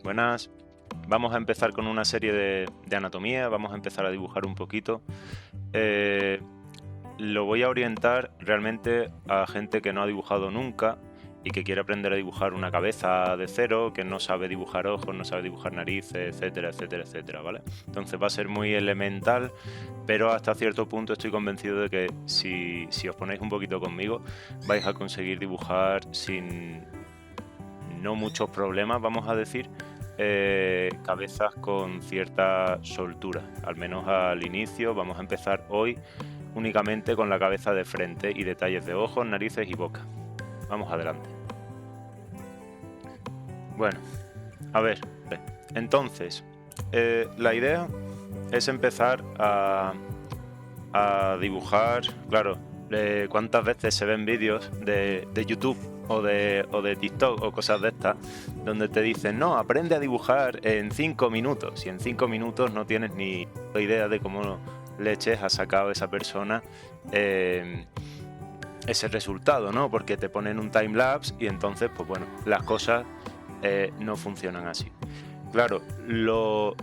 Buenas. Vamos a empezar con una serie de anatomía, vamos a empezar a dibujar un poquito. Lo voy a orientar realmente a gente que no ha dibujado nunca y que quiere aprender a dibujar una cabeza de cero, que no sabe dibujar ojos, no sabe dibujar narices, etcétera, etcétera, etcétera, ¿vale? Entonces va a ser muy elemental, pero hasta cierto punto estoy convencido de que si os ponéis un poquito conmigo, vais a conseguir dibujar sin no muchos problemas, vamos a decir, cabezas con cierta soltura, al menos al inicio. Vamos a empezar hoy únicamente con la cabeza de frente y detalles de ojos, narices y boca. Vamos adelante. Bueno, a ver, entonces, la idea es empezar a dibujar, claro, cuántas veces se ven vídeos de YouTube o de TikTok o cosas de estas, donde te dicen, no, aprende a dibujar en 5 minutos, y en 5 minutos no tienes ni idea de cómo leches ha sacado esa persona ese resultado, ¿no? Porque te ponen un timelapse y entonces, pues bueno, las cosas no funcionan así. Claro,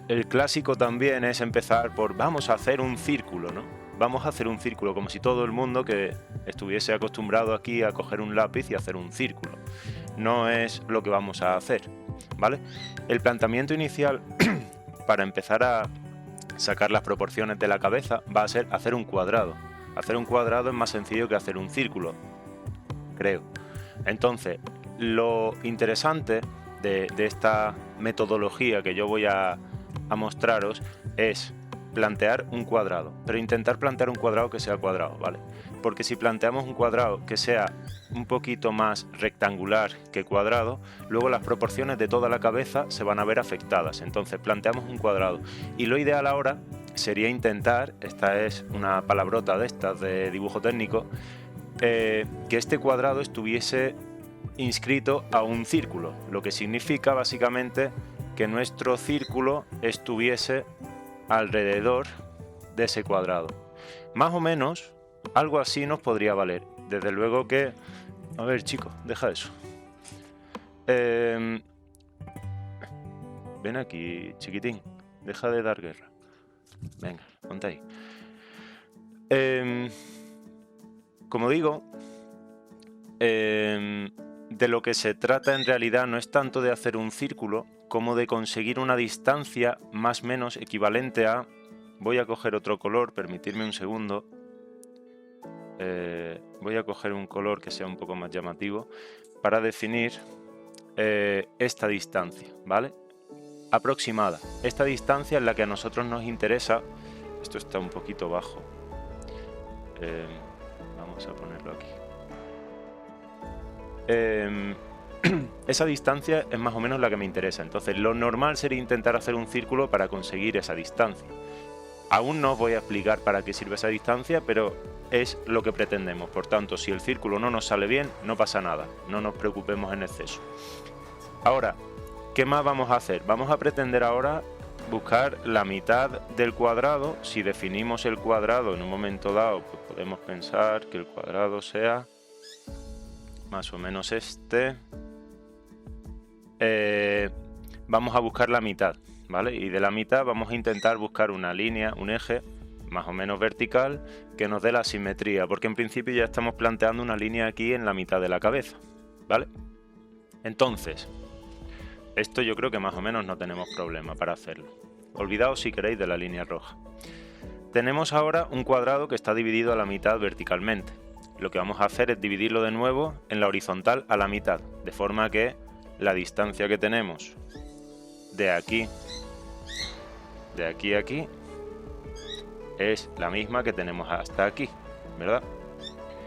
el clásico también es empezar por vamos a hacer un círculo, ¿no? Vamos a hacer un círculo, como si todo el mundo que estuviese acostumbrado aquí a coger un lápiz y hacer un círculo. No es lo que vamos a hacer, ¿vale? El planteamiento inicial para empezar a sacar las proporciones de la cabeza va a ser hacer un cuadrado. Hacer un cuadrado es más sencillo que hacer un círculo, creo. Entonces, lo interesante de esta metodología que yo voy a mostraros es plantear un cuadrado, pero intentar plantear un cuadrado que sea cuadrado, ¿vale? Porque si planteamos un cuadrado que sea un poquito más rectangular que cuadrado, luego las proporciones de toda la cabeza se van a ver afectadas. Entonces planteamos un cuadrado y lo ideal ahora sería intentar, esta es una palabrota de estas de dibujo técnico, que este cuadrado estuviese inscrito a un círculo, lo que significa básicamente que nuestro círculo estuviese alrededor de ese cuadrado. Más o menos, algo así nos podría valer. Desde luego que... A ver, chicos, deja eso. Ven aquí, chiquitín. Deja de dar guerra. Venga, ponte ahí. Como digo, de lo que se trata en realidad no es tanto de hacer un círculo como de conseguir una distancia más o menos equivalente a... Voy a coger otro color, permitirme un segundo. Voy a coger un color que sea un poco más llamativo para definir esta distancia, ¿vale? Aproximada. Esta distancia es la que a nosotros nos interesa. Esto está un poquito bajo. Vamos a ponerlo aquí. Esa distancia es más o menos la que me interesa. Entonces lo normal sería intentar hacer un círculo para conseguir esa distancia. Aún no os voy a explicar para qué sirve esa distancia, pero es lo que pretendemos. Por tanto, si el círculo no nos sale bien, no pasa nada, no nos preocupemos en exceso. Ahora, ¿qué más vamos a hacer? Vamos a pretender ahora buscar la mitad del cuadrado. Si definimos el cuadrado en un momento dado, pues podemos pensar que el cuadrado sea más o menos este. Vamos a buscar la mitad, ¿vale? Y de la mitad vamos a intentar buscar una línea, un eje más o menos vertical que nos dé la simetría, porque en principio ya estamos planteando una línea aquí en la mitad de la cabeza, ¿vale? Entonces, esto yo creo que más o menos no tenemos problema para hacerlo. Olvidaos si queréis de la línea roja. Tenemos ahora un cuadrado que está dividido a la mitad verticalmente. Lo que vamos a hacer es dividirlo de nuevo en la horizontal a la mitad, de forma que la distancia que tenemos de aquí a aquí es la misma que tenemos hasta aquí, ¿verdad?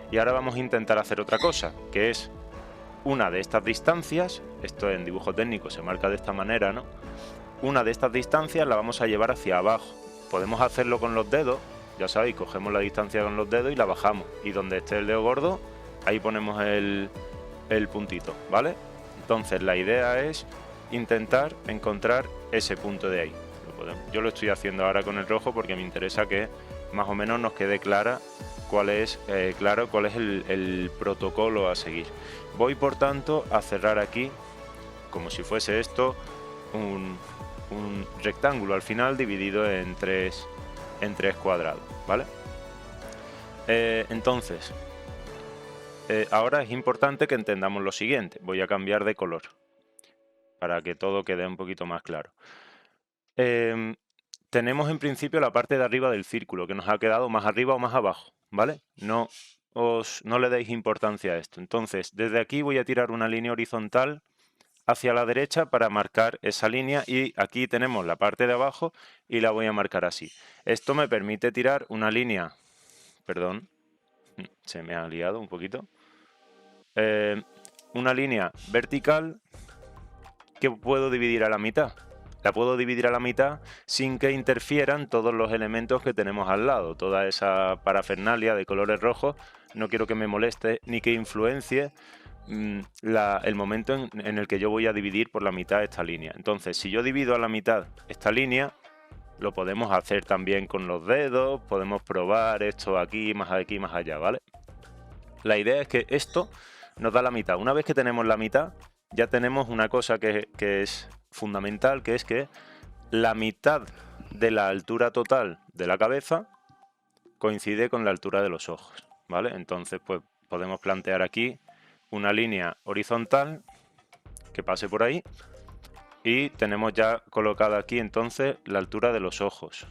Y ahora vamos a intentar hacer otra cosa, que es una de estas distancias, esto en dibujo técnico se marca de esta manera, ¿no? Una de estas distancias la vamos a llevar hacia abajo. Podemos hacerlo con los dedos, ya sabéis, cogemos la distancia con los dedos y la bajamos. Y donde esté el dedo gordo, ahí ponemos el puntito, ¿vale? Entonces la idea es intentar encontrar ese punto de ahí. Yo lo estoy haciendo ahora con el rojo porque me interesa que más o menos nos quede claro cuál es el protocolo a seguir. Voy por tanto a cerrar aquí, como si fuese esto, un rectángulo al final dividido en tres cuadrados, ¿vale? Entonces, ahora es importante que entendamos lo siguiente. Voy a cambiar de color para que todo quede un poquito más claro. Tenemos en principio la parte de arriba del círculo, que nos ha quedado más arriba o más abajo, ¿vale? No le deis importancia a esto. Entonces, desde aquí voy a tirar una línea horizontal hacia la derecha para marcar esa línea, y aquí tenemos la parte de abajo y la voy a marcar así. Esto me permite tirar una línea, perdón, se me ha liado un poquito, una línea vertical que puedo dividir a la mitad. La puedo dividir a la mitad sin que interfieran todos los elementos que tenemos al lado, toda esa parafernalia de colores rojos. No quiero que me moleste ni que influencie el momento en el que yo voy a dividir por la mitad esta línea. Entonces, si yo divido a la mitad esta línea, lo podemos hacer también con los dedos, podemos probar esto aquí, más allá, ¿vale? La idea es que esto nos da la mitad. Una vez que tenemos la mitad, ya tenemos una cosa que es fundamental, que es que la mitad de la altura total de la cabeza coincide con la altura de los ojos, ¿vale? Entonces, pues podemos plantear aquí una línea horizontal que pase por ahí y tenemos ya colocada aquí entonces la altura de los ojos.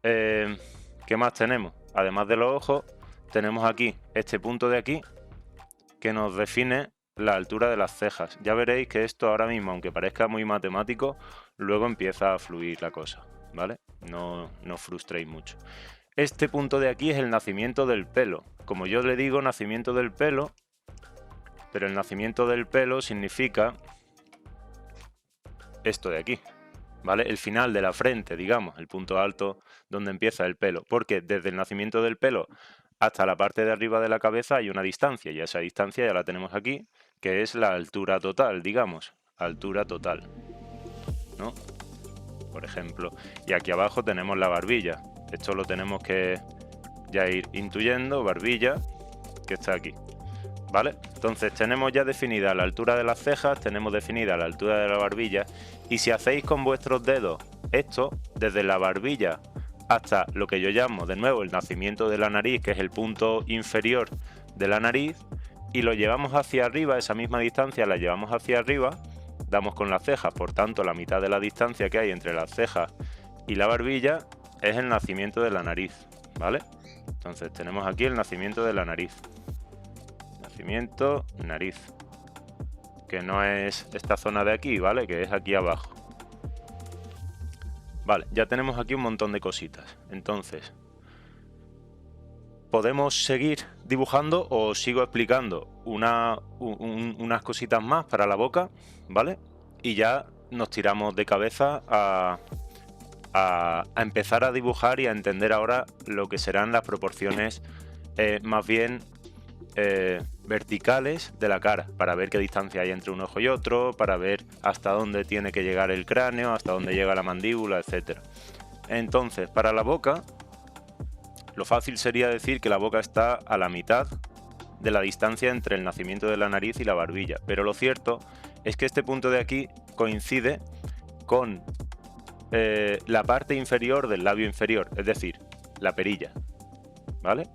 ¿Qué más tenemos? Además de los ojos, tenemos aquí este punto de aquí que nos define la altura de las cejas. Ya veréis que esto ahora mismo, aunque parezca muy matemático, luego empieza a fluir la cosa, ¿vale? No os frustréis mucho. Este punto de aquí es el nacimiento del pelo. Como yo le digo, nacimiento del pelo, pero el nacimiento del pelo significa esto de aquí, ¿vale? El final de la frente, digamos, el punto alto donde empieza el pelo, porque desde el nacimiento del pelo hasta la parte de arriba de la cabeza hay una distancia, y esa distancia ya la tenemos aquí, que es la altura total, digamos, altura total, ¿no? Por ejemplo, y aquí abajo tenemos la barbilla. Esto lo tenemos que ya ir intuyendo, barbilla, que está aquí, ¿vale? Entonces tenemos ya definida la altura de las cejas, tenemos definida la altura de la barbilla, y si hacéis con vuestros dedos esto, desde la barbilla hasta lo que yo llamo de nuevo el nacimiento de la nariz, que es el punto inferior de la nariz, y lo llevamos hacia arriba, esa misma distancia la llevamos hacia arriba, damos con las cejas, por tanto la mitad de la distancia que hay entre las cejas y la barbilla es el nacimiento de la nariz, ¿vale? Entonces tenemos aquí el nacimiento de la nariz. Nacimiento, nariz. Que no es esta zona de aquí, ¿vale? Que es aquí abajo. Vale, ya tenemos aquí un montón de cositas. Entonces, podemos seguir dibujando o sigo explicando unas cositas más para la boca, ¿vale? Y ya nos tiramos de cabeza a empezar a dibujar y a entender ahora lo que serán las proporciones más bien verticales de la cara, para ver qué distancia hay entre un ojo y otro, para ver hasta dónde tiene que llegar el cráneo, hasta dónde llega la mandíbula, etc. Entonces, para la boca, lo fácil sería decir que la boca está a la mitad de la distancia entre el nacimiento de la nariz y la barbilla, pero lo cierto es que este punto de aquí coincide con la parte inferior del labio inferior, es decir, la perilla, ¿vale?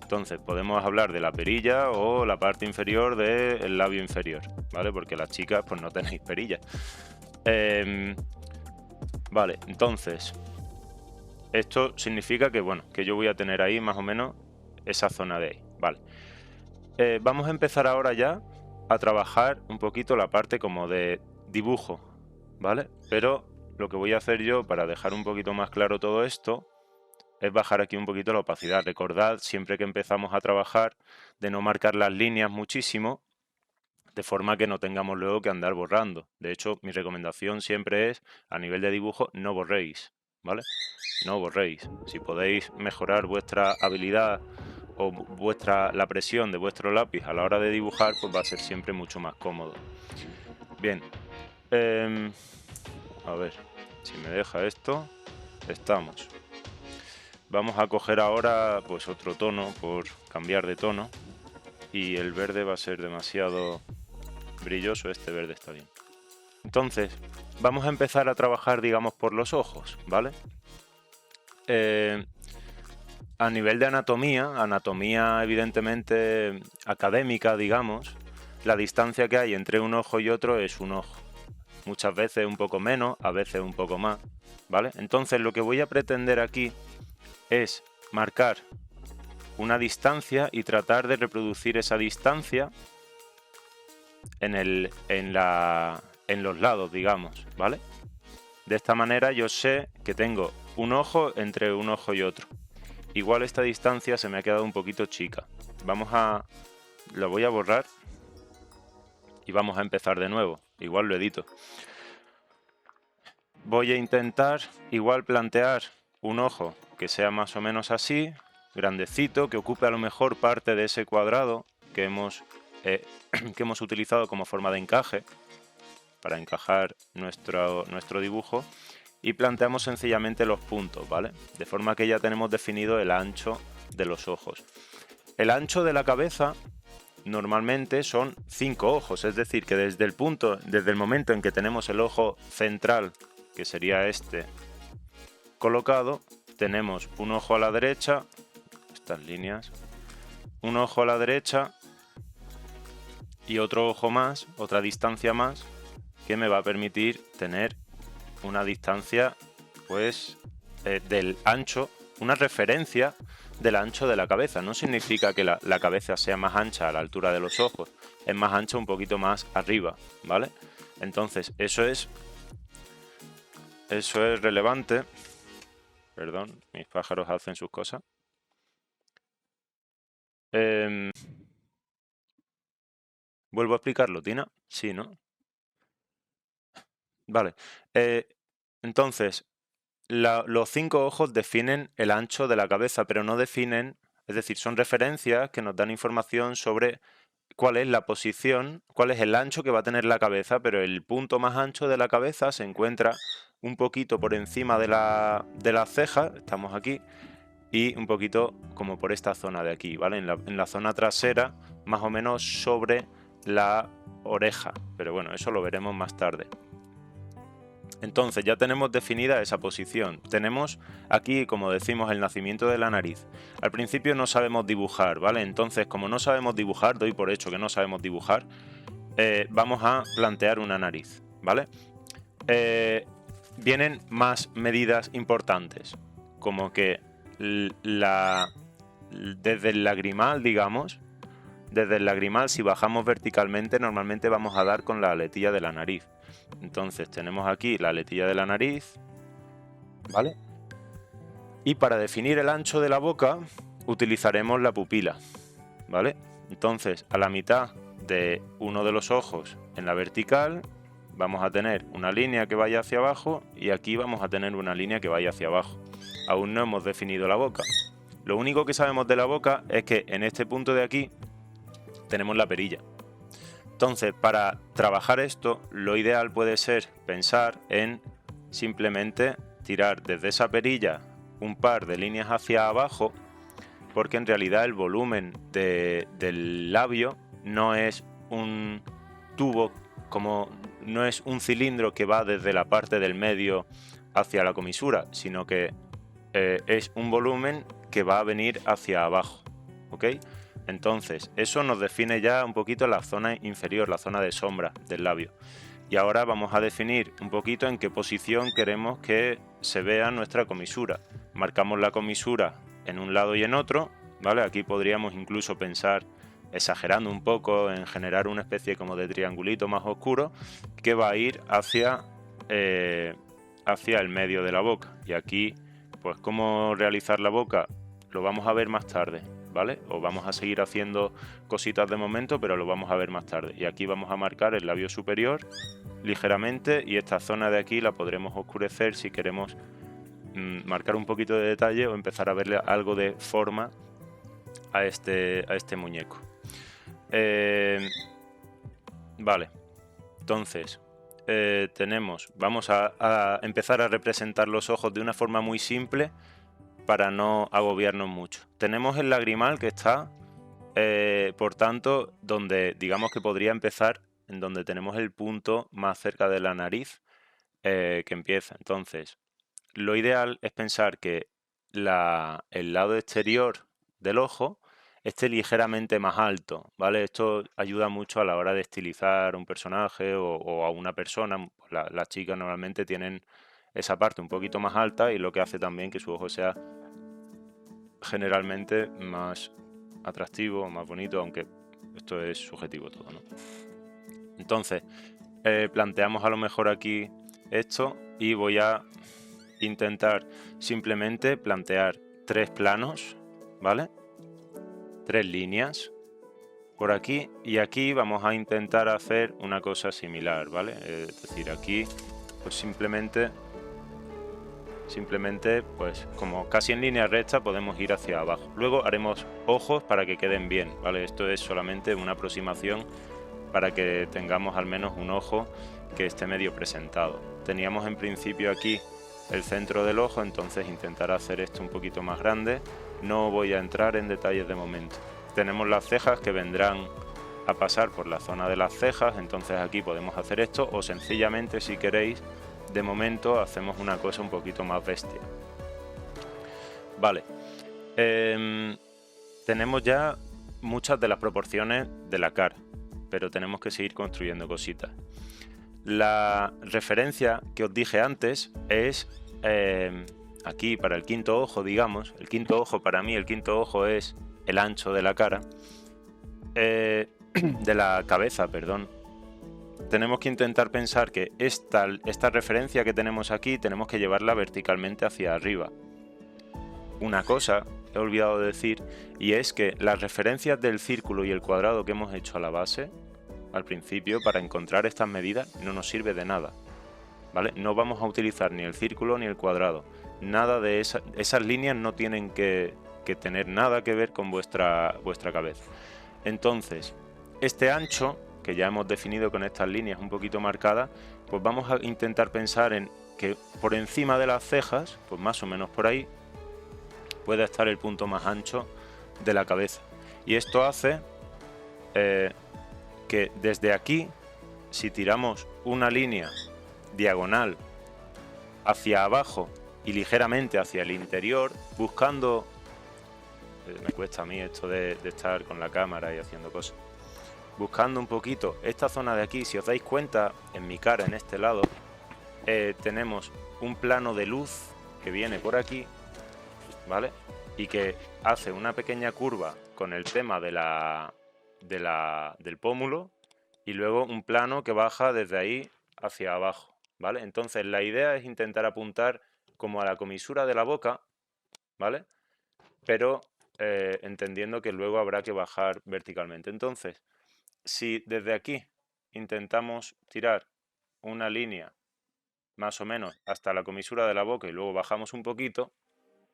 Entonces podemos hablar de la perilla o la parte inferior del labio inferior, ¿vale? Porque las chicas pues no tenéis perilla. Vale, entonces esto significa que, bueno, que yo voy a tener ahí más o menos esa zona de ahí, ¿vale? Vamos a empezar ahora ya a trabajar un poquito la parte como de dibujo, ¿vale? Pero lo que voy a hacer yo para dejar un poquito más claro todo esto es bajar aquí un poquito la opacidad. Recordad siempre que empezamos a trabajar de no marcar las líneas muchísimo, de forma que no tengamos luego que andar borrando. De hecho, mi recomendación siempre es, a nivel de dibujo, no borréis, ¿vale? No borréis. Si podéis mejorar vuestra habilidad o la presión de vuestro lápiz a la hora de dibujar, pues va a ser siempre mucho más cómodo. Bien. A ver, si me deja esto, estamos. Vamos a coger ahora pues otro tono, por cambiar de tono, y el verde va a ser demasiado brilloso, este verde está bien. Entonces, vamos a empezar a trabajar, digamos, por los ojos, ¿vale? A nivel de anatomía evidentemente académica, digamos, la distancia que hay entre un ojo y otro es un ojo. Muchas veces un poco menos, a veces un poco más, ¿vale? Entonces lo que voy a pretender aquí es marcar una distancia y tratar de reproducir esa distancia en los lados, digamos, ¿vale? De esta manera yo sé que tengo un ojo entre un ojo y otro. Igual esta distancia se me ha quedado un poquito chica. Lo voy a borrar y vamos a empezar de nuevo. Igual lo edito. Voy a intentar igual plantear un ojo que sea más o menos así, grandecito, que ocupe a lo mejor parte de ese cuadrado que hemos utilizado como forma de encaje para encajar nuestro dibujo, y planteamos sencillamente los puntos, ¿vale? De forma que ya tenemos definido el ancho de los ojos. El ancho de la cabeza normalmente son 5 ojos, es decir, que desde el momento en que tenemos el ojo central, que sería este, colocado, tenemos un ojo a la derecha, estas líneas, un ojo a la derecha y otro ojo más, otra distancia más, que me va a permitir tener una distancia, pues, del ancho, una referencia del ancho de la cabeza. No significa que la cabeza sea más ancha a la altura de los ojos, es más ancha un poquito más arriba, ¿vale? Entonces, eso es relevante. Perdón, mis pájaros hacen sus cosas. ¿Vuelvo a explicarlo, Tina? Sí, ¿no? Vale. Entonces, los 5 ojos definen el ancho de la cabeza, pero no definen, es decir, son referencias que nos dan información sobre cuál es la posición, cuál es el ancho que va a tener la cabeza, pero el punto más ancho de la cabeza se encuentra un poquito por encima de la ceja, estamos aquí, y un poquito como por esta zona de aquí, ¿vale? En la zona trasera, más o menos sobre la oreja, pero bueno, eso lo veremos más tarde. Entonces ya tenemos definida esa posición. Tenemos aquí, como decimos, el nacimiento de la nariz. Al principio no sabemos dibujar, ¿vale? Entonces, como no sabemos dibujar, doy por hecho que no sabemos dibujar, vamos a plantear una nariz, ¿vale? Vienen más medidas importantes, como que desde el lagrimal, digamos, desde el lagrimal, si bajamos verticalmente, normalmente vamos a dar con la aletilla de la nariz. Entonces tenemos aquí la aletilla de la nariz, ¿vale? Y para definir el ancho de la boca utilizaremos la pupila, ¿vale? Entonces a la mitad de uno de los ojos en la vertical vamos a tener una línea que vaya hacia abajo y aquí vamos a tener una línea que vaya hacia abajo. Aún no hemos definido la boca. Lo único que sabemos de la boca es que en este punto de aquí tenemos la perilla. Entonces, para trabajar esto, lo ideal puede ser pensar en simplemente tirar desde esa perilla un par de líneas hacia abajo, porque en realidad el volumen del labio no es un tubo, no es un cilindro que va desde la parte del medio hacia la comisura, sino que es un volumen que va a venir hacia abajo, ¿ok? Entonces, eso nos define ya un poquito la zona inferior, la zona de sombra del labio. Y ahora vamos a definir un poquito en qué posición queremos que se vea nuestra comisura. Marcamos la comisura en un lado y en otro, ¿vale? Aquí podríamos incluso pensar, exagerando un poco, en generar una especie como de triangulito más oscuro que va a ir hacia el medio de la boca. Y aquí, pues cómo realizar la boca lo vamos a ver más tarde, ¿vale? O vamos a seguir haciendo cositas de momento, pero lo vamos a ver más tarde. Y aquí vamos a marcar el labio superior ligeramente y esta zona de aquí la podremos oscurecer si queremos marcar un poquito de detalle o empezar a verle algo de forma a este muñeco. Vale, entonces vamos a empezar a representar los ojos de una forma muy simple para no agobiarnos mucho. Tenemos el lagrimal que está, por tanto, donde digamos que podría empezar en donde tenemos el punto más cerca de la nariz que empieza. Entonces, lo ideal es pensar que el lado exterior del ojo esté ligeramente más alto, ¿vale? Esto ayuda mucho a la hora de estilizar un personaje o a una persona. Las chicas normalmente tienen esa parte un poquito más alta y lo que hace también que su ojo sea generalmente más atractivo, más bonito, aunque esto es subjetivo todo, ¿no? Entonces, planteamos a lo mejor aquí esto y voy a intentar simplemente plantear 3 planos, ¿vale? 3 líneas por aquí y aquí vamos a intentar hacer una cosa similar, ¿vale? Es decir, aquí pues simplemente pues como casi en línea recta podemos ir hacia abajo. Luego haremos ojos para que queden bien, ¿vale? Esto es solamente una aproximación para que tengamos al menos un ojo que esté medio presentado. Teníamos en principio aquí el centro del ojo, entonces intentar hacer esto un poquito más grande. No voy a entrar en detalles de momento. Tenemos las cejas que vendrán a pasar por la zona de las cejas, entonces aquí podemos hacer esto o sencillamente si queréis de momento hacemos una cosa un poquito más bestia. Vale, tenemos ya muchas de las proporciones de la cara, pero tenemos que seguir construyendo cositas. La referencia que os dije antes es aquí para el quinto ojo, digamos. El quinto ojo, para mí, el quinto ojo es el ancho de la cara, de la cabeza, perdón. Tenemos que intentar pensar que esta referencia que tenemos aquí tenemos que llevarla verticalmente hacia arriba. Una cosa he olvidado de decir y es que las referencias del círculo y el cuadrado que hemos hecho a la base al principio para encontrar estas medidas no nos sirve de nada, ¿vale? No vamos a utilizar ni el círculo ni el cuadrado, nada de esas líneas no tienen que tener nada que ver con vuestra cabeza. Entonces, este ancho que ya hemos definido con estas líneas un poquito marcadas, pues vamos a intentar pensar en que por encima de las cejas, pues más o menos por ahí, puede estar el punto más ancho de la cabeza. Y esto hace que desde aquí, si tiramos una línea diagonal hacia abajo y ligeramente hacia el interior, buscando... me cuesta a mí esto de estar con la cámara y haciendo cosas. Buscando un poquito esta zona de aquí, si os dais cuenta, en mi cara, en este lado, tenemos un plano de luz que viene por aquí, ¿vale? Y que hace una pequeña curva con el tema del pómulo y luego un plano que baja desde ahí hacia abajo, ¿vale? Entonces la idea es intentar apuntar como a la comisura de la boca, ¿vale? Pero entendiendo que luego habrá que bajar verticalmente. Entonces, si desde aquí intentamos tirar una línea más o menos hasta la comisura de la boca y luego bajamos un poquito,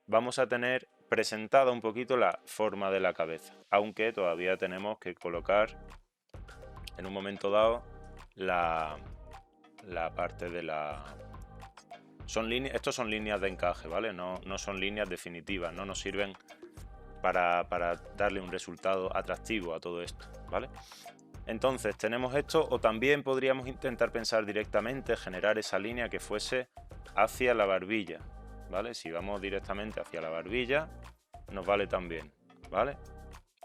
vamos a tener presentada un poquito la forma de la cabeza, aunque todavía tenemos que colocar en un momento dado la parte de la... Estos son líneas de encaje, ¿vale? No son líneas definitivas, no nos sirven para darle un resultado atractivo a todo esto, ¿vale? Entonces tenemos esto, o también podríamos intentar pensar directamente, generar esa línea que fuese hacia la barbilla, ¿vale? Si vamos directamente hacia la barbilla, nos vale también, ¿vale?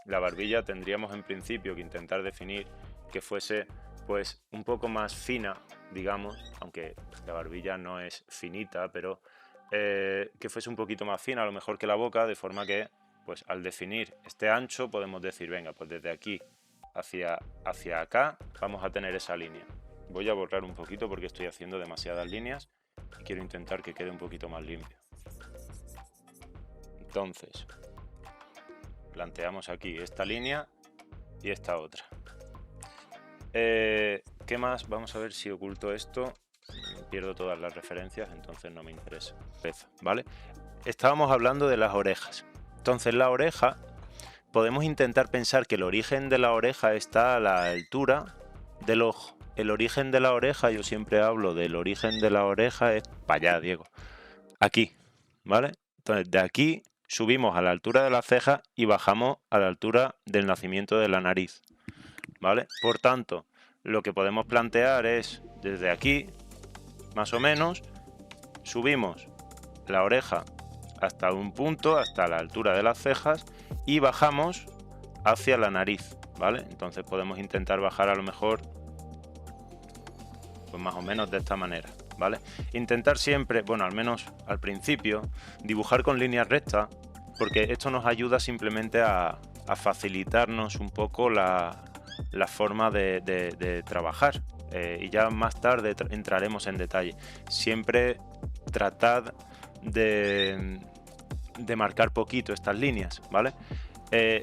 La barbilla tendríamos en principio que intentar definir que fuese pues un poco más fina, digamos, aunque la barbilla no es finita, pero que fuese un poquito más fina, a lo mejor que la boca, de forma que pues al definir este ancho podemos decir, venga, pues desde aquí hacia acá vamos a tener esa línea. Voy a borrar un poquito porque estoy haciendo demasiadas líneas y quiero intentar que quede un poquito más limpio. Entonces, planteamos aquí esta línea y esta otra. ¿Qué más? Vamos a ver si oculto esto. Pierdo todas las referencias, entonces no me interesa. ¿Vale? Estábamos hablando de las orejas. Entonces la oreja, podemos intentar pensar que el origen de la oreja está a la altura del ojo. El origen de la oreja, yo siempre hablo del origen de la oreja, es para allá, Diego. Aquí, ¿vale? Entonces de aquí subimos a la altura de la ceja y bajamos a la altura del nacimiento de la nariz, ¿vale? Por tanto, lo que podemos plantear es desde aquí, más o menos, subimos la oreja hasta un punto, hasta la altura de las cejas, y bajamos hacia la nariz, ¿vale? Entonces podemos intentar bajar a lo mejor pues más o menos de esta manera, ¿vale? Intentar siempre, bueno, al menos al principio, dibujar con líneas rectas, porque esto nos ayuda simplemente a facilitarnos un poco la forma de trabajar. Y ya más tarde entraremos en detalle. Siempre tratad de marcar poquito estas líneas, ¿vale?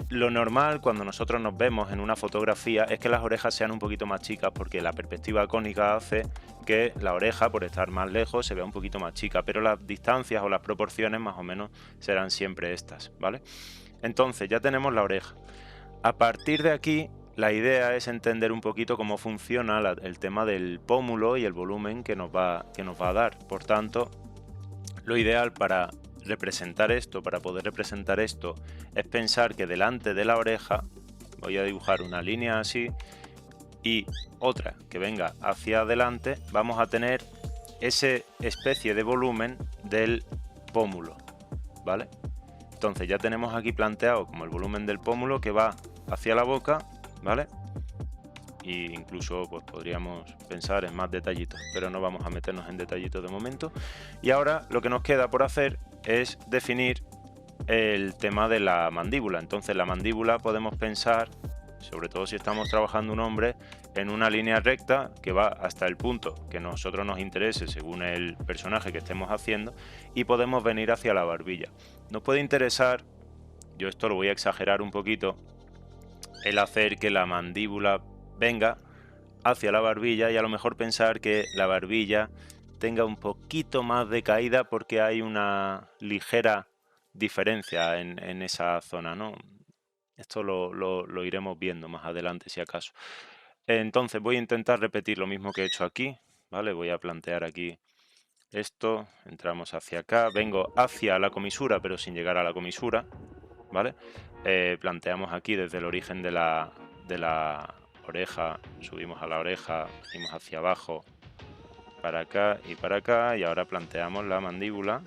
Lo normal cuando nosotros nos vemos en una fotografía es que las orejas sean un poquito más chicas, porque la perspectiva cónica hace que la oreja, por estar más lejos, se vea un poquito más chica, pero las distancias o las proporciones más o menos serán siempre estas, ¿vale? Entonces ya tenemos la oreja. A partir de aquí, la idea es entender un poquito cómo funciona el tema del pómulo y el volumen que nos va a dar. Por tanto, lo ideal para poder representar esto, es pensar que delante de la oreja voy a dibujar una línea así y otra que venga hacia adelante. Vamos a tener ese especie de volumen del pómulo, ¿vale? Entonces ya tenemos aquí planteado como el volumen del pómulo que va hacia la boca, ¿vale? E incluso pues podríamos pensar en más detallitos, pero no vamos a meternos en detallitos de momento. Y ahora lo que nos queda por hacer es definir el tema de la mandíbula. Entonces la mandíbula podemos pensar, sobre todo si estamos trabajando un hombre, en una línea recta que va hasta el punto que a nosotros nos interese según el personaje que estemos haciendo, y podemos venir hacia la barbilla. Nos puede interesar, yo esto lo voy a exagerar un poquito, el hacer que la mandíbula venga hacia la barbilla y a lo mejor pensar que la barbilla tenga un poquito más de caída porque hay una ligera diferencia en esa zona, ¿no? Esto lo iremos viendo más adelante si acaso. Entonces voy a intentar repetir lo mismo que he hecho aquí, ¿vale? Voy a plantear aquí esto, entramos hacia acá, vengo hacia la comisura pero sin llegar a la comisura, ¿vale? Planteamos aquí desde el origen de la oreja, subimos a la oreja, seguimos hacia abajo, para acá, y ahora planteamos la mandíbula,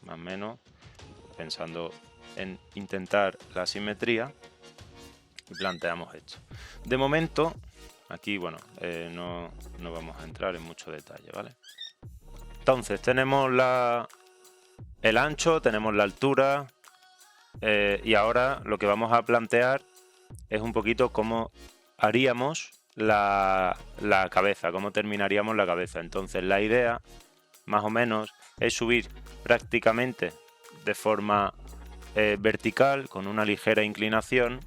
más o menos, pensando en intentar la simetría, y planteamos esto. De momento, aquí, bueno, no vamos a entrar en mucho detalle, ¿vale? Entonces, tenemos el ancho, tenemos la altura, y ahora lo que vamos a plantear es un poquito cómo haríamos la cabeza, cómo terminaríamos la cabeza. Entonces la idea, más o menos, es subir prácticamente de forma vertical, con una ligera inclinación,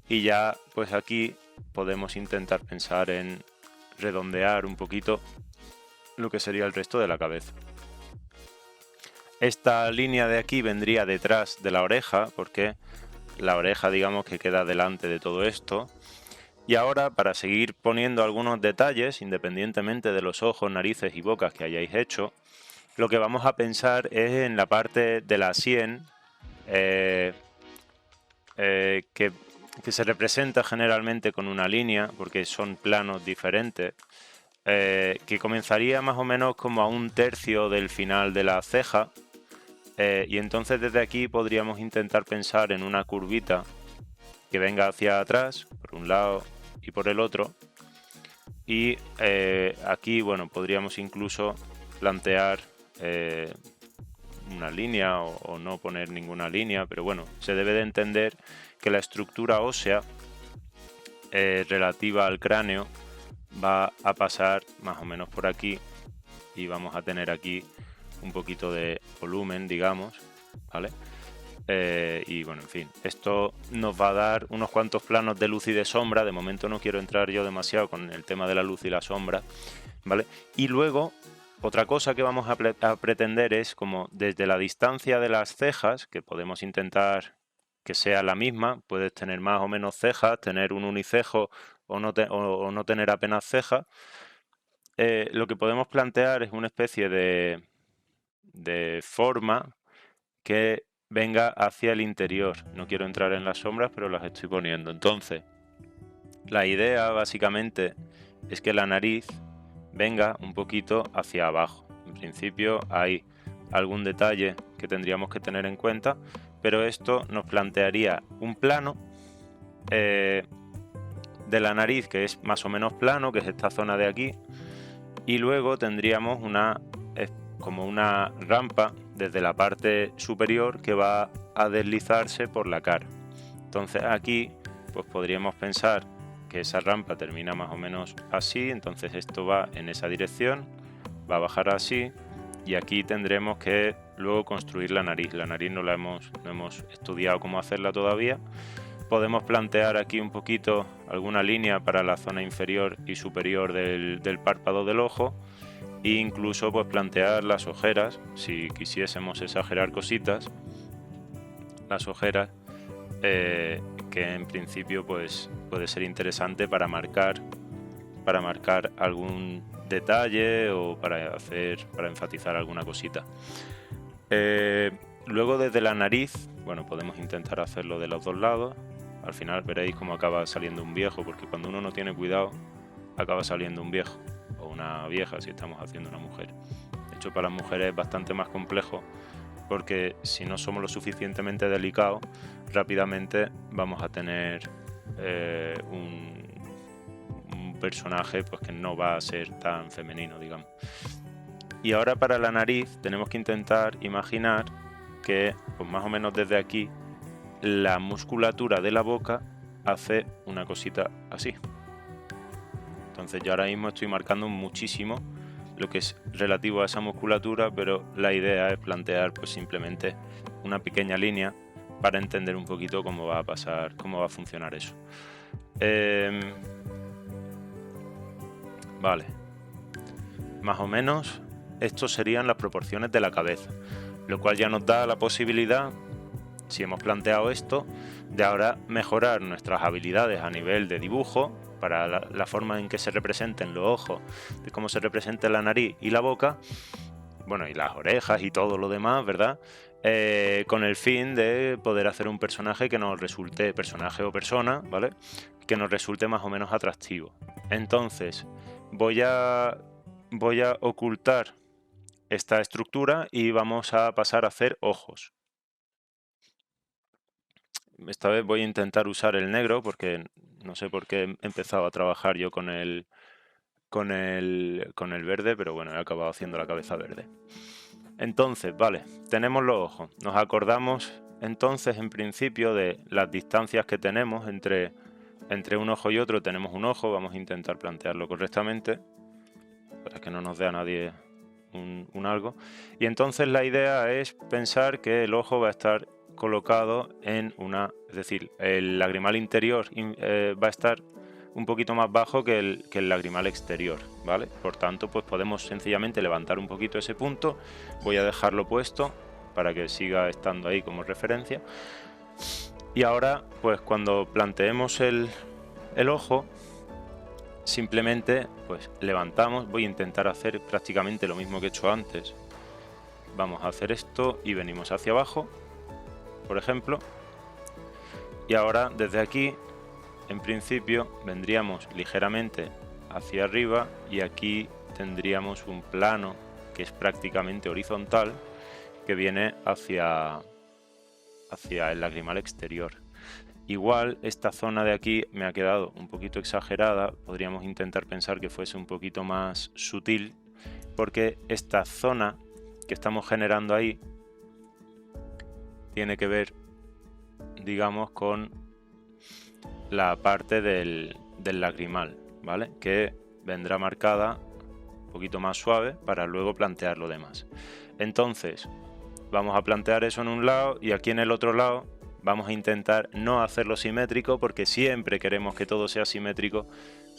y ya pues aquí podemos intentar pensar en redondear un poquito lo que sería el resto de la cabeza. Esta línea de aquí vendría detrás de la oreja, porque la oreja, digamos, que queda delante de todo esto. Y ahora, para seguir poniendo algunos detalles, independientemente de los ojos, narices y bocas que hayáis hecho, lo que vamos a pensar es en la parte de la sien, que se representa generalmente con una línea, porque son planos diferentes, que comenzaría más o menos como a un tercio del final de la ceja, y entonces desde aquí podríamos intentar pensar en una curvita que venga hacia atrás, por un lado y por el otro, y aquí, bueno, podríamos incluso plantear una línea o no poner ninguna línea, pero bueno, se debe de entender que la estructura ósea relativa al cráneo va a pasar más o menos por aquí, y vamos a tener aquí un poquito de volumen, digamos, ¿vale? Y bueno, en fin, esto nos va a dar unos cuantos planos de luz y de sombra. De momento no quiero entrar yo demasiado con el tema de la luz y la sombra, ¿vale? Y luego, otra cosa que vamos a pretender es, como desde la distancia de las cejas, que podemos intentar que sea la misma, puedes tener más o menos cejas, tener un unicejo o no tener apenas cejas. Lo que podemos plantear es una especie de forma que venga hacia el interior. No quiero entrar en las sombras, pero las estoy poniendo. Entonces, La idea básicamente es que la nariz venga un poquito hacia abajo. En principio hay algún detalle que tendríamos que tener en cuenta, pero esto nos plantearía un plano de la nariz que es más o menos plano, que es esta zona de aquí, y luego tendríamos como una rampa desde la parte superior que va a deslizarse por la cara. Entonces aquí pues podríamos pensar que esa rampa termina más o menos así, entonces esto va en esa dirección, va a bajar así, y aquí tendremos que luego construir la nariz. La nariz no hemos estudiado cómo hacerla todavía. Podemos plantear aquí un poquito alguna línea para la zona inferior y superior del párpado del ojo, e incluso pues plantear las ojeras, si quisiésemos exagerar cositas, las ojeras, que en principio pues puede ser interesante para marcar algún detalle o para enfatizar alguna cosita. Luego desde la nariz, bueno, podemos intentar hacerlo de los dos lados. Al final veréis cómo acaba saliendo un viejo, porque cuando uno no tiene cuidado acaba saliendo un viejo o una vieja si estamos haciendo una mujer. De hecho, para las mujeres es bastante más complejo, porque si no somos lo suficientemente delicados, rápidamente vamos a tener un personaje pues que no va a ser tan femenino, digamos. Y ahora para la nariz tenemos que intentar imaginar que pues más o menos desde aquí la musculatura de la boca hace una cosita así. Entonces yo ahora mismo estoy marcando muchísimo lo que es relativo a esa musculatura, pero la idea es plantear pues simplemente una pequeña línea para entender un poquito cómo va a funcionar eso. Vale, más o menos estos serían las proporciones de la cabeza, lo cual ya nos da la posibilidad, si hemos planteado esto, de ahora mejorar nuestras habilidades a nivel de dibujo, para la forma en que se representen los ojos, de cómo se representa la nariz y la boca, bueno, y las orejas y todo lo demás, ¿verdad? Con el fin de poder hacer un personaje que nos resulte, personaje o persona, ¿vale? Que nos resulte más o menos atractivo. Entonces, voy a ocultar esta estructura y vamos a pasar a hacer ojos. Esta vez voy a intentar usar el negro porque no sé por qué he empezado a trabajar yo con el verde, pero bueno, he acabado haciendo la cabeza verde. Entonces, vale, tenemos los ojos. Nos acordamos entonces en principio de las distancias que tenemos entre un ojo y otro. Tenemos un ojo, vamos a intentar plantearlo correctamente para que no nos dé a nadie un algo. Y entonces la idea es pensar que el ojo va a estar colocado en es decir, el lagrimal interior va a estar un poquito más bajo que el lagrimal exterior, ¿vale? Por tanto, pues podemos sencillamente levantar un poquito ese punto. Voy a dejarlo puesto para que siga estando ahí como referencia. Y ahora, pues cuando planteemos el ojo, simplemente pues levantamos. Voy a intentar hacer prácticamente lo mismo que he hecho antes. Vamos a hacer esto y venimos hacia abajo, por ejemplo. Y ahora desde aquí, en principio, vendríamos ligeramente hacia arriba y aquí tendríamos un plano que es prácticamente horizontal que viene hacia el lagrimal exterior. Igual esta zona de aquí me ha quedado un poquito exagerada, podríamos intentar pensar que fuese un poquito más sutil, porque esta zona que estamos generando ahí tiene que ver, digamos, con la parte del lagrimal, ¿vale? Que vendrá marcada un poquito más suave para luego plantear lo demás. Entonces, vamos a plantear eso en un lado y aquí en el otro lado vamos a intentar no hacerlo simétrico porque siempre queremos que todo sea simétrico,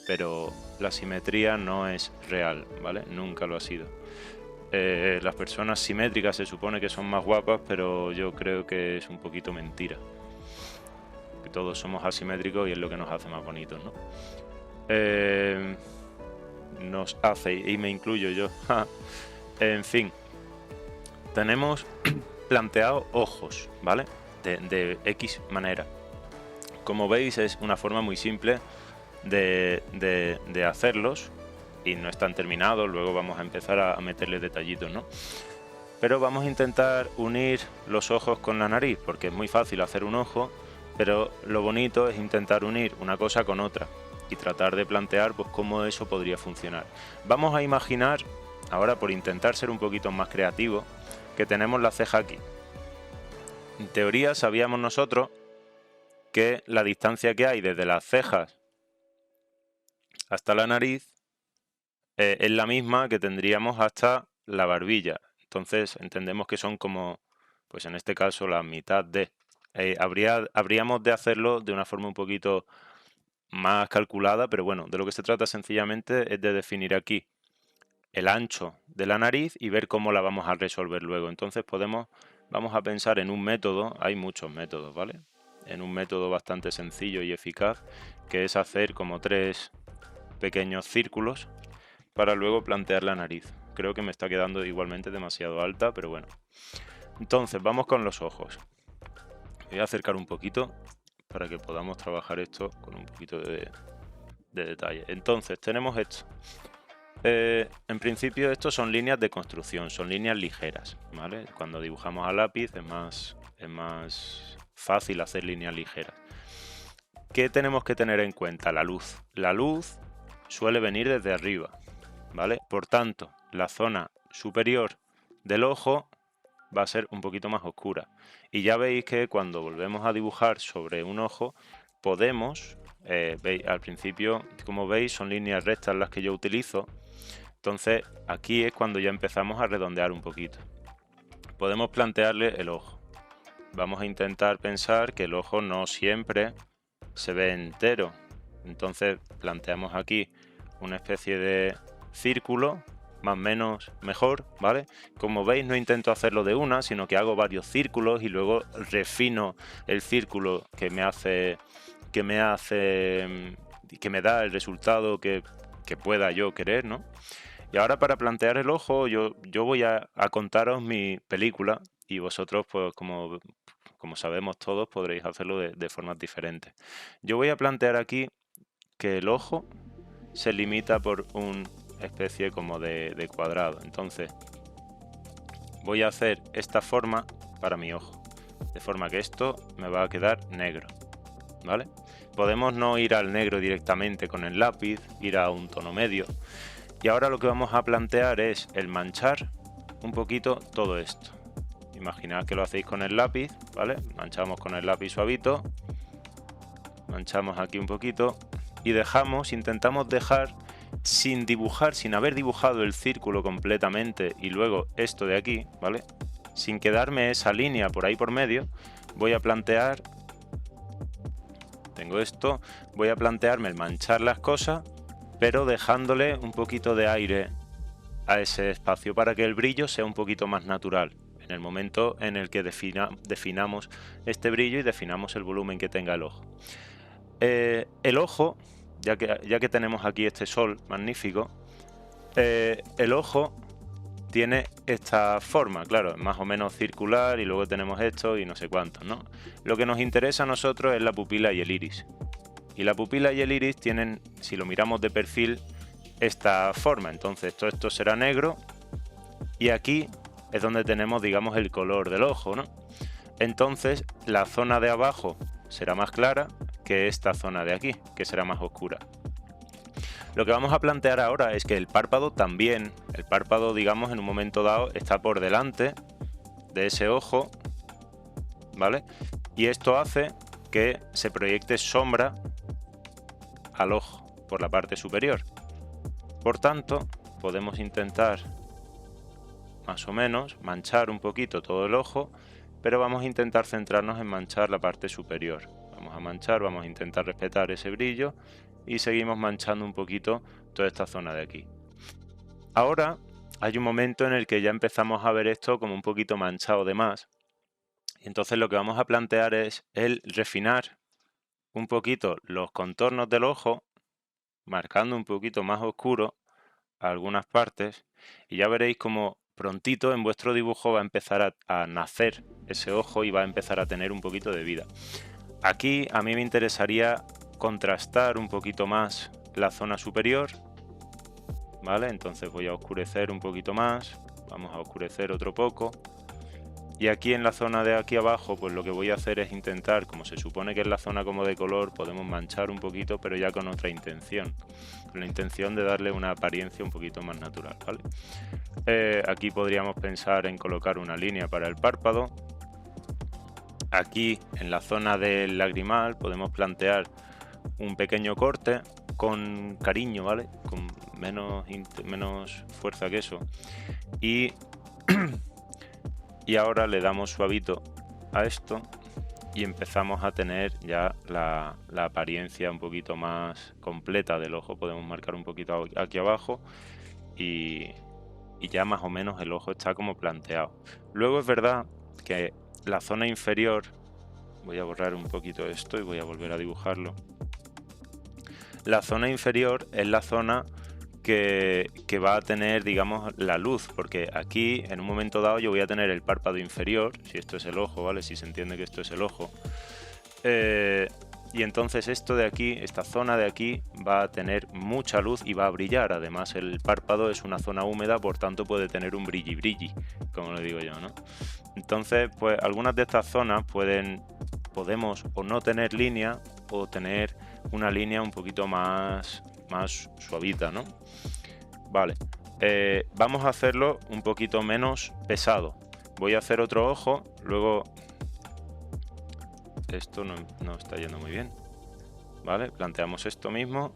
pero la simetría no es real, ¿vale? Nunca lo ha sido. Las personas simétricas se supone que son más guapas, pero yo creo que es un poquito mentira. Que todos somos asimétricos y es lo que nos hace más bonitos, ¿no? Nos hace, y me incluyo yo. En fin, tenemos planteado ojos, ¿vale? De X manera. Como veis, es una forma muy simple de hacerlos y no están terminados, luego vamos a empezar a meterle detallitos, ¿no? Pero vamos a intentar unir los ojos con la nariz, porque es muy fácil hacer un ojo, pero lo bonito es intentar unir una cosa con otra y tratar de plantear pues cómo eso podría funcionar. Vamos a imaginar, ahora por intentar ser un poquito más creativo, que tenemos la ceja aquí. En teoría sabíamos nosotros que la distancia que hay desde las cejas hasta la nariz es la misma que tendríamos hasta la barbilla. Entonces entendemos que son como, pues en este caso, la mitad de... habríamos de hacerlo de una forma un poquito más calculada, pero bueno, de lo que se trata sencillamente es de definir aquí el ancho de la nariz y ver cómo la vamos a resolver luego. Entonces vamos a pensar en un método, hay muchos métodos, ¿vale? En un método bastante sencillo y eficaz, que es hacer como 3 pequeños círculos para luego plantear la nariz. Creo que me está quedando igualmente demasiado alta, pero bueno. Entonces, vamos con los ojos. Voy a acercar un poquito para que podamos trabajar esto con un poquito de detalle. Entonces, tenemos esto. En principio, estos son líneas de construcción, son líneas ligeras, ¿vale? Cuando dibujamos a lápiz es más fácil hacer líneas ligeras. ¿Qué tenemos que tener en cuenta? La luz. La luz suele venir desde arriba, ¿vale? Por tanto, la zona superior del ojo va a ser un poquito más oscura. Y ya veis que cuando volvemos a dibujar sobre un ojo, podemos, veis, al principio, como veis, son líneas rectas las que yo utilizo. Entonces, aquí es cuando ya empezamos a redondear un poquito. Podemos plantearle el ojo. Vamos a intentar pensar que el ojo no siempre se ve entero. Entonces, planteamos aquí una especie de círculo, más o menos mejor, ¿vale? Como veis, no intento hacerlo de una, sino que hago varios círculos y luego refino el círculo que me da el resultado que pueda yo querer, ¿no? Y ahora para plantear el ojo, yo voy a contaros mi película y vosotros, pues como sabemos todos, podréis hacerlo de formas diferentes. Yo voy a plantear aquí que el ojo se limita por una especie como de cuadrado. Entonces, voy a hacer esta forma para mi ojo, de forma que esto me va a quedar negro, ¿vale? Podemos no ir al negro directamente con el lápiz, ir a un tono medio. Y ahora lo que vamos a plantear es el manchar un poquito todo esto. Imaginad que lo hacéis con el lápiz, ¿vale? Manchamos con el lápiz suavito, manchamos aquí un poquito y intentamos dejar sin dibujar, sin haber dibujado el círculo completamente y luego esto de aquí, ¿vale? Sin quedarme esa línea por ahí por medio, voy a plantear, tengo esto, voy a plantearme el manchar las cosas, pero dejándole un poquito de aire a ese espacio para que el brillo sea un poquito más natural en el momento en el que definamos este brillo y definamos el volumen que tenga el ojo. El ojo, ya que tenemos aquí este sol magnífico, el ojo tiene esta forma, claro, es más o menos circular y luego tenemos esto y no sé cuántos, ¿no? Lo que nos interesa a nosotros es la pupila y el iris. Y la pupila y el iris tienen, si lo miramos de perfil, esta forma. Entonces todo esto será negro y aquí es donde tenemos, digamos, el color del ojo, ¿no? Entonces la zona de abajo será más clara que esta zona de aquí, que será más oscura. Lo que vamos a plantear ahora es que el párpado también, digamos, en un momento dado está por delante de ese ojo, ¿vale? Y esto hace que se proyecte sombra al ojo por la parte superior. Por tanto, podemos intentar más o menos manchar un poquito todo el ojo, pero vamos a intentar centrarnos en manchar la parte superior. Vamos a intentar respetar ese brillo y seguimos manchando un poquito toda esta zona de aquí. Ahora hay un momento en el que ya empezamos a ver esto como un poquito manchado de más. Y entonces lo que vamos a plantear es el refinar un poquito los contornos del ojo, marcando un poquito más oscuro algunas partes, y ya veréis como prontito en vuestro dibujo va a empezar a nacer ese ojo y va a empezar a tener un poquito de vida. Aquí a mí me interesaría contrastar un poquito más la zona superior, ¿vale? Entonces voy a oscurecer un poquito más, vamos a oscurecer otro poco. Y aquí en la zona de aquí abajo, pues lo que voy a hacer es intentar, como se supone que es la zona como de color, podemos manchar un poquito, pero ya con otra intención. Con la intención de darle una apariencia un poquito más natural, ¿vale? Aquí podríamos pensar en colocar una línea para el párpado. Aquí en la zona del lagrimal podemos plantear un pequeño corte con cariño, ¿vale? Con menos fuerza que eso. Y ahora le damos suavito a esto y empezamos a tener ya la apariencia un poquito más completa del ojo. Podemos marcar un poquito aquí abajo y ya más o menos el ojo está como planteado. Luego es verdad que la zona inferior, voy a borrar un poquito esto y voy a volver a dibujarlo. La zona inferior es la zona que va a tener, digamos, la luz, porque aquí en un momento dado yo voy a tener el párpado inferior, si esto es el ojo, ¿vale? Si se entiende que esto es el ojo. Y entonces esto de aquí, esta zona de aquí, va a tener mucha luz y va a brillar. Además el párpado es una zona húmeda, por tanto puede tener un brilli brilli, como le digo yo, ¿no? Entonces, pues algunas de estas zonas podemos o no tener línea o tener una línea un poquito más suavita, ¿no? Vale, vamos a hacerlo un poquito menos pesado. Voy a hacer otro ojo, luego esto no está yendo muy bien, ¿vale? Planteamos esto mismo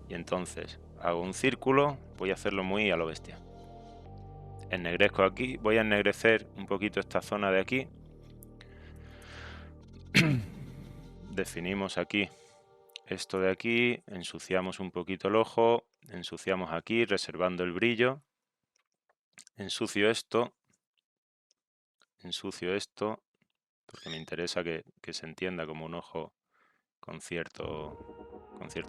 y entonces hago un círculo, voy a hacerlo muy a lo bestia. Ennegrezco aquí, voy a ennegrecer un poquito esta zona de aquí. Definimos aquí esto de aquí, ensuciamos un poquito el ojo, ensuciamos aquí, reservando el brillo. Ensucio esto, porque me interesa que se entienda como un ojo con cierta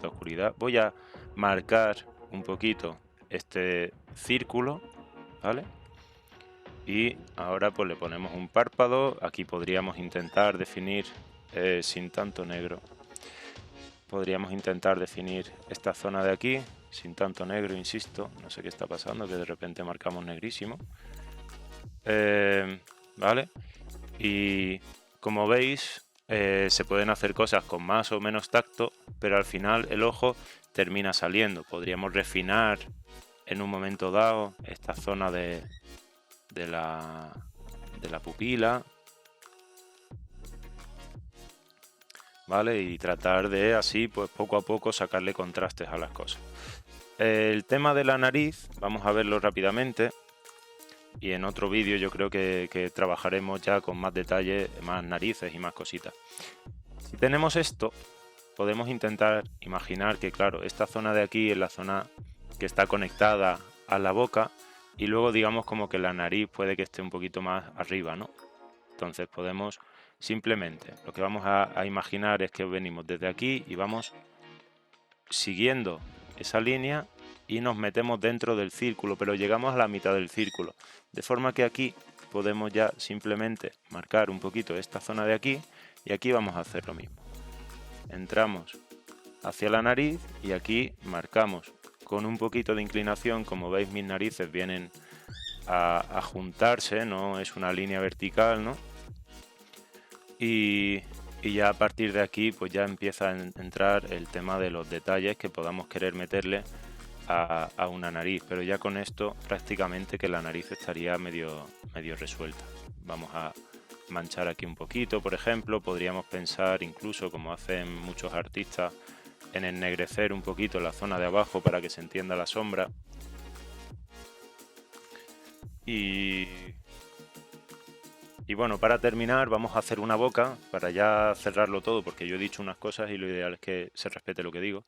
oscuridad. Voy a marcar un poquito este círculo, ¿vale? Y ahora pues le ponemos un párpado. Aquí podríamos intentar definir sin tanto negro. Podríamos intentar definir esta zona de aquí sin tanto negro, insisto. No sé qué está pasando, que de repente marcamos negrísimo. ¿Vale? Y como veis, se pueden hacer cosas con más o menos tacto, pero al final el ojo termina saliendo. Podríamos refinar en un momento dado esta zona de la pupila, ¿vale? Y tratar de así, pues poco a poco, sacarle contrastes a las cosas. El tema de la nariz, vamos a verlo rápidamente. Y en otro vídeo yo creo que trabajaremos ya con más detalle, más narices y más cositas. Si tenemos esto, podemos intentar imaginar que, claro, esta zona de aquí es la zona que está conectada a la boca y luego digamos como que la nariz puede que esté un poquito más arriba, ¿no? Entonces podemos simplemente, lo que vamos a imaginar es que venimos desde aquí y vamos siguiendo esa línea y nos metemos dentro del círculo, pero llegamos a la mitad del círculo, de forma que aquí podemos ya simplemente marcar un poquito esta zona de aquí y aquí vamos a hacer lo mismo. Entramos hacia la nariz y aquí marcamos con un poquito de inclinación. Como veis, mis narices vienen a juntarse, no es una línea vertical, ¿no? Y ya a partir de aquí pues ya empieza a entrar el tema de los detalles que podamos querer meterle a una nariz, pero ya con esto prácticamente que la nariz estaría medio resuelta. Vamos a manchar aquí un poquito, por ejemplo. Podríamos pensar incluso, como hacen muchos artistas, en ennegrecer un poquito la zona de abajo para que se entienda la sombra. Y bueno, para terminar vamos a hacer una boca para ya cerrarlo todo, porque yo he dicho unas cosas y lo ideal es que se respete lo que digo.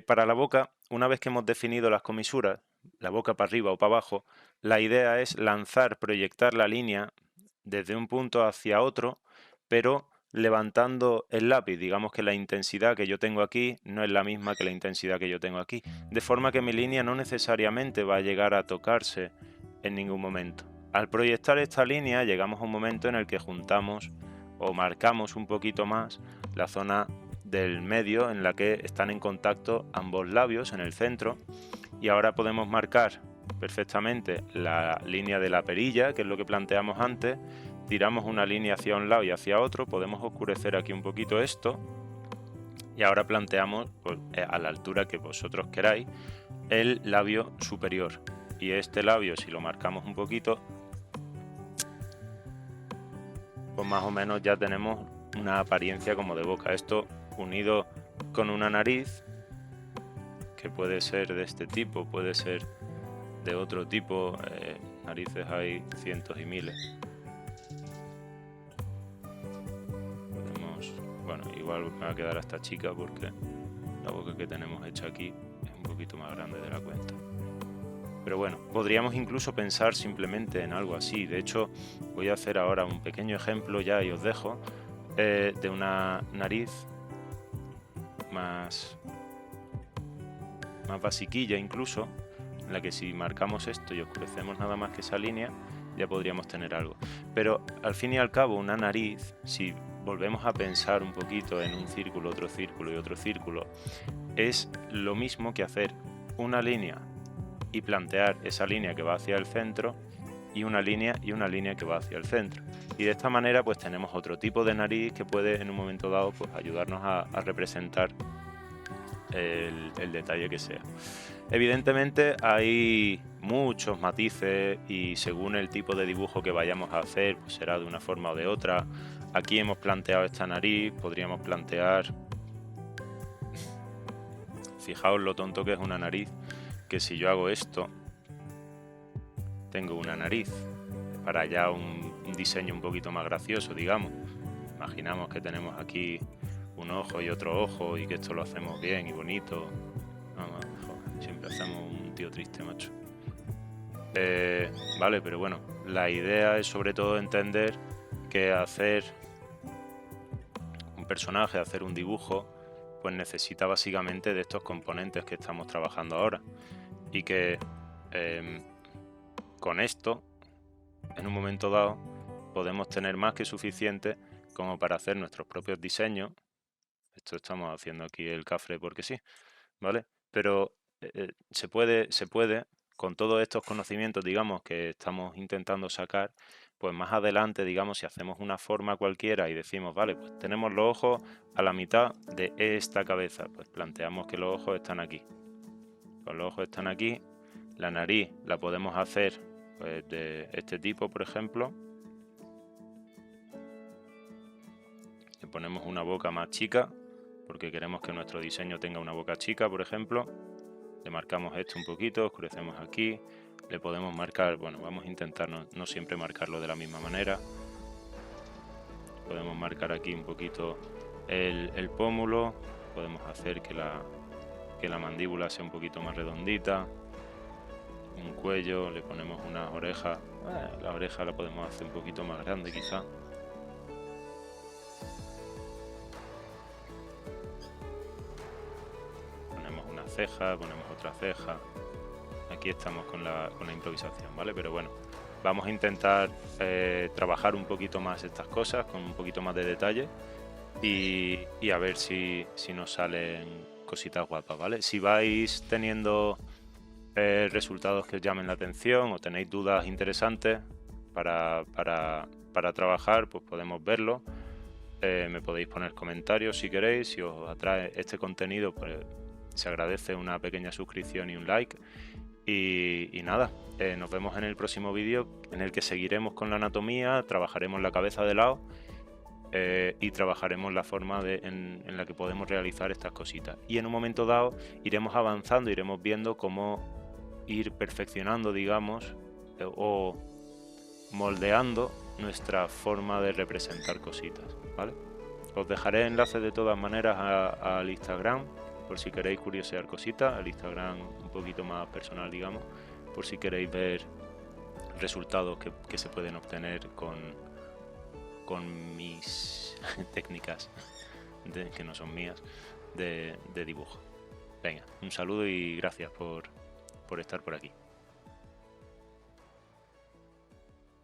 Para la boca, una vez que hemos definido las comisuras, la boca para arriba o para abajo, la idea es proyectar la línea desde un punto hacia otro, pero levantando el lápiz. Digamos que la intensidad que yo tengo aquí no es la misma que la intensidad que yo tengo aquí, de forma que mi línea no necesariamente va a llegar a tocarse en ningún momento. Al proyectar esta línea llegamos a un momento en el que juntamos o marcamos un poquito más la zona del medio en la que están en contacto ambos labios en el centro, y ahora podemos marcar perfectamente la línea de la perilla, que es lo que planteamos antes. Tiramos una línea hacia un lado y hacia otro, podemos oscurecer aquí un poquito esto, y ahora planteamos, pues, a la altura que vosotros queráis, el labio superior. Y este labio, si lo marcamos un poquito, pues más o menos ya tenemos una apariencia como de boca. Esto unido con una nariz, que puede ser de este tipo, puede ser de otro tipo. Narices hay cientos y miles. Bueno, igual me va a quedar esta chica porque la boca que tenemos hecha aquí es un poquito más grande de la cuenta. Pero bueno, podríamos incluso pensar simplemente en algo así. De hecho, voy a hacer ahora un pequeño ejemplo ya y os dejo de una nariz más basiquilla incluso, en la que si marcamos esto y oscurecemos nada más que esa línea, ya podríamos tener algo. Pero al fin y al cabo, una nariz, si volvemos a pensar un poquito en un círculo, otro círculo y otro círculo, es lo mismo que hacer una línea y plantear esa línea que va hacia el centro, y una línea que va hacia el centro. Y de esta manera pues tenemos otro tipo de nariz que puede en un momento dado pues ayudarnos a representar el detalle que sea. Evidentemente hay muchos matices y según el tipo de dibujo que vayamos a hacer, pues será de una forma o de otra. Aquí hemos planteado esta nariz, podríamos plantear... Fijaos lo tonto que es una nariz, que si yo hago esto, tengo una nariz, para ya un diseño un poquito más gracioso, digamos. Imaginamos que tenemos aquí un ojo y otro ojo y que esto lo hacemos bien y bonito. Joder, siempre hacemos un tío triste, macho. Vale, pero bueno, la idea es sobre todo entender que hacer un personaje, hacer un dibujo, pues necesita básicamente de estos componentes que estamos trabajando ahora, y que con esto, en un momento dado, podemos tener más que suficiente como para hacer nuestros propios diseños. Esto estamos haciendo aquí el cafre porque sí, ¿vale? Pero se puede, con todos estos conocimientos, digamos, que estamos intentando sacar, pues más adelante, digamos, si hacemos una forma cualquiera y decimos, vale, pues tenemos los ojos a la mitad de esta cabeza, pues planteamos que los ojos están aquí. Pues los ojos están aquí, la nariz la podemos hacer pues, de este tipo, por ejemplo. Le ponemos una boca más chica, porque queremos que nuestro diseño tenga una boca chica, por ejemplo. Le marcamos esto un poquito, oscurecemos aquí. Le podemos marcar, bueno, vamos a intentar no siempre marcarlo de la misma manera. Podemos marcar aquí un poquito el pómulo. Podemos hacer que la mandíbula sea un poquito más redondita. Un cuello, le ponemos unas orejas. La oreja la podemos hacer un poquito más grande quizá. Ponemos una ceja, ponemos otra ceja. Aquí estamos con la improvisación, ¿vale? Pero bueno, vamos a intentar trabajar un poquito más estas cosas, con un poquito más de detalle, y a ver si nos salen cositas guapas, ¿vale? Si vais teniendo resultados que os llamen la atención o tenéis dudas interesantes para trabajar, pues podemos verlo. Me podéis poner comentarios si queréis. Si os atrae este contenido, pues se agradece una pequeña suscripción y un like. Y nada, nos vemos en el próximo vídeo, en el que seguiremos con la anatomía, trabajaremos la cabeza de lado y trabajaremos la forma en la que podemos realizar estas cositas. Y en un momento dado iremos avanzando, iremos viendo cómo ir perfeccionando, digamos, o moldeando nuestra forma de representar cositas, ¿vale? Os dejaré enlaces de todas maneras al Instagram, por si queréis curiosear cositas, al Instagram un poquito más personal, digamos, por si queréis ver resultados que se pueden obtener con mis técnicas, que no son mías, de dibujo. Venga, un saludo y gracias por estar por aquí.